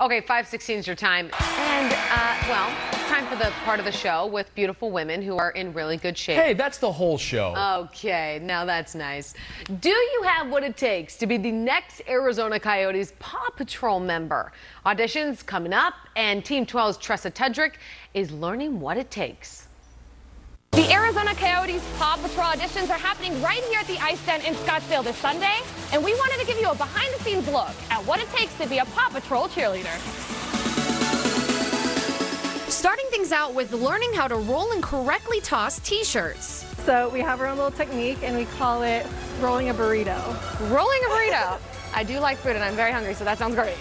Okay, 5:16 is your time. And, well, it's time for the part of the show with beautiful women who are in really good shape. Hey, that's the whole show. Okay, now that's nice. Do you have what it takes to be the next Arizona Coyotes Paw Patrol member? Auditions coming up, and Team 12's Tressa Tedrick is learning what it takes. The Arizona Coyotes Paw Patrol auditions are happening right here at the Ice Den in Scottsdale this Sunday, and we wanted to give you a behind-the-scenes look at what it takes to be a Paw Patrol cheerleader. Starting things out with learning how to roll and correctly toss T-shirts. So we have our own little technique, and we call it rolling a burrito. Rolling a burrito. I do like food, and I'm very hungry, so that sounds great.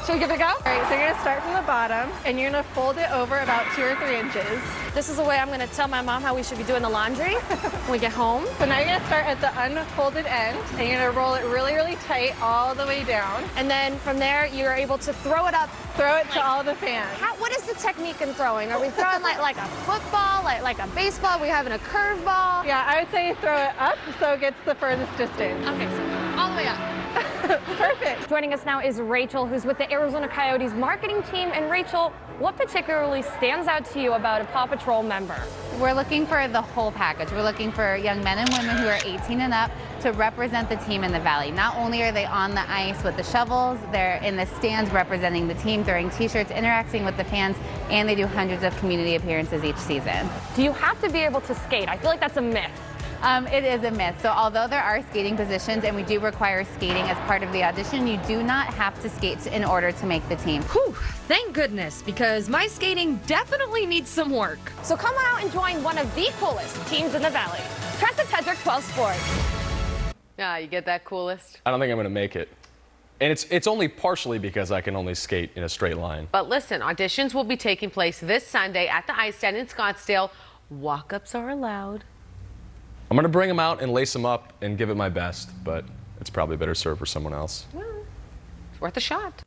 Should we give it a go? All right, so you're gonna start from the bottom, and you're gonna fold it over about 2 or 3 inches. This is the way I'm gonna tell my mom how we should be doing the laundry when we get home. So now you're gonna start at the unfolded end, and you're gonna roll it really, really tight all the way down. And then from there, you're able to throw it up. Throw it to all the fans. What is the technique in throwing? Are we throwing like a football, like a baseball? Are we having a curveball? Yeah, I would say you throw it up so it gets the furthest distance. Okay, so all the way up. Perfect. Joining us now is Rachel, who's with the Arizona Coyotes marketing team. And Rachel, what particularly stands out to you about a Paw Patrol member? We're looking for the whole package. We're looking for young men and women who are 18 and up to represent the team in the Valley. Not only are they on the ice with the shovels, they're in the stands representing the team, throwing T-shirts, interacting with the fans, and they do hundreds of community appearances each season. Do you have to be able to skate? I feel like that's a myth. It is a myth. So although there are skating positions and we do require skating as part of the audition, you do not have to skate in order to make the team. Whew, thank goodness, because my skating definitely needs some work. So come on out and join one of the coolest teams in the Valley. Tressa Tedrick, 12 Sports. Yeah, you get that coolest? I don't think I'm going to make it. And it's only partially because I can only skate in a straight line. But listen, auditions will be taking place this Sunday at the Ice Den in Scottsdale. Walk-ups are allowed. I'm going to bring them out and lace them up and give it my best, but it's probably better served for someone else. Well, it's worth a shot.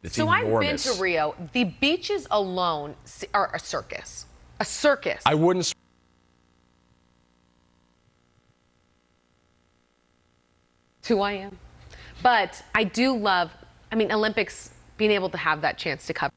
It's So enormous. I've been to Rio. The beaches alone are a circus. A circus. I wouldn't. It's who I am. But I do love, Olympics, being able to have that chance to cover.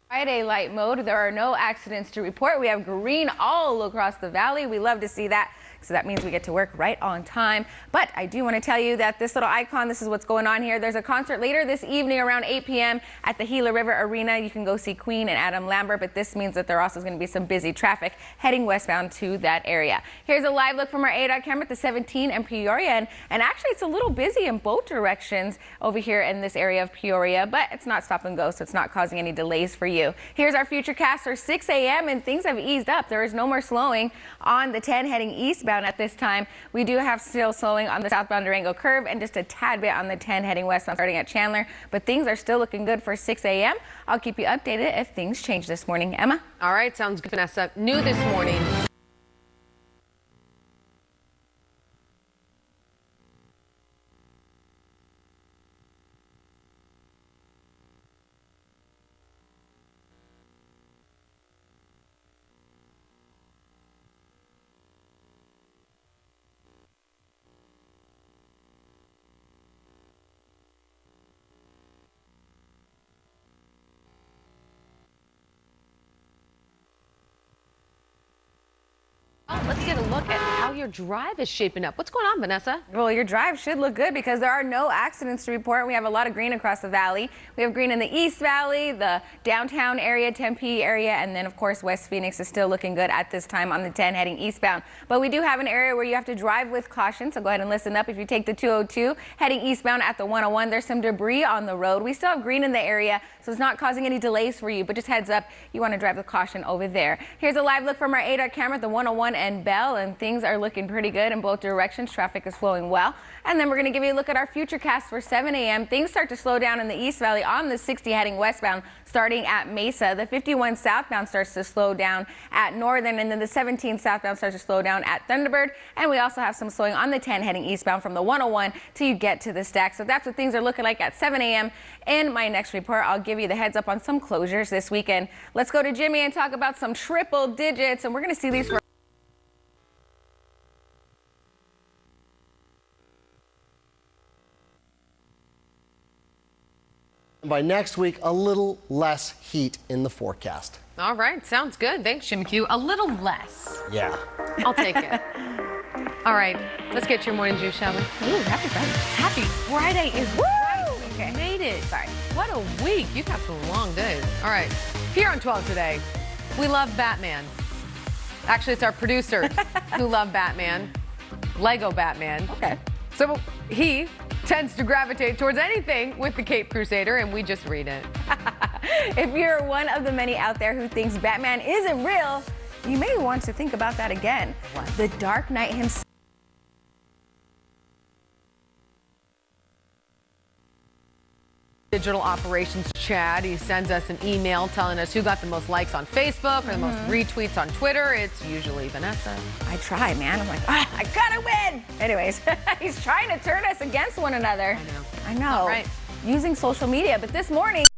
Friday light mode. There are no accidents to report. We have green all across the valley. We love to see that. So that means we get to work right on time. But I do want to tell you that this little icon, this is what's going on here. There's a concert later this evening around 8 p.m. at the Gila River Arena. You can go see Queen and Adam Lambert, but this means that there also is going to be some busy traffic heading westbound to that area. Here's a live look from our ADOT camera at the 17 and Peoria. And actually, it's a little busy in both directions over here in this area of Peoria, but it's not stop and go, so it's not causing any delays for you. Here's our future cast for 6 a.m. and things have eased up. There is no more slowing on the 10 heading eastbound at this time. We do have still slowing on the southbound Durango curve and just a tad bit on the 10 heading westbound starting at Chandler, but things are still looking good for 6 a.m. I'll keep you updated if things change this morning. Emma? All right, sounds good, Vanessa. New this morning. Oh, let's get a look at how your drive is shaping up. What's going on, Vanessa? Well, your drive should look good because there are no accidents to report. We have a lot of green across the valley. We have green in the East Valley, the downtown area, Tempe area, and then, of course, West Phoenix is still looking good at this time on the 10 heading eastbound. But we do have an area where you have to drive with caution, so go ahead and listen up. If you take the 202 heading eastbound at the 101, there's some debris on the road. We still have green in the area, so it's not causing any delays for you, but just heads up, you want to drive with caution over there. Here's a live look from our ADOT camera at the 101 and Bell, and things are looking pretty good in both directions. Traffic is flowing well. And then we're going to give you a look at our futurecast for 7 a.m. Things start to slow down in the East Valley on the 60 heading westbound, starting at Mesa. The 51 southbound starts to slow down at Northern, and then the 17 southbound starts to slow down at Thunderbird. And we also have some slowing on the 10 heading eastbound from the 101 till you get to the stack. So that's what things are looking like at 7 a.m. In my next report, I'll give you the heads up on some closures this weekend. Let's go to Jimmy and talk about some triple digits, and we're going to see these for by next week, a little less heat in the forecast. All right, sounds good. Thanks, Jim Q. A little less. Yeah. I'll take it. All right, let's get your morning juice, shall we? Ooh, happy Friday. Happy Friday is right. We Okay. made it. Sorry. What a week. You've had some long days. All right. Here on 12 today, we love Batman. Actually, it's our producers who love Batman. Lego Batman. Okay. So he tends to gravitate towards anything with the Cape Crusader, and we just read it. If you're one of the many out there who thinks Batman isn't real, you may want to think about that again. What? The Dark Knight himself. Digital operations Chad, he sends us an email telling us who got the most likes on Facebook or the most retweets on Twitter. It's usually Vanessa. I try, man. I'm like, I gotta win. Anyways, he's trying to turn us against one another. I know. I know. Not right. Using social media. But this morning,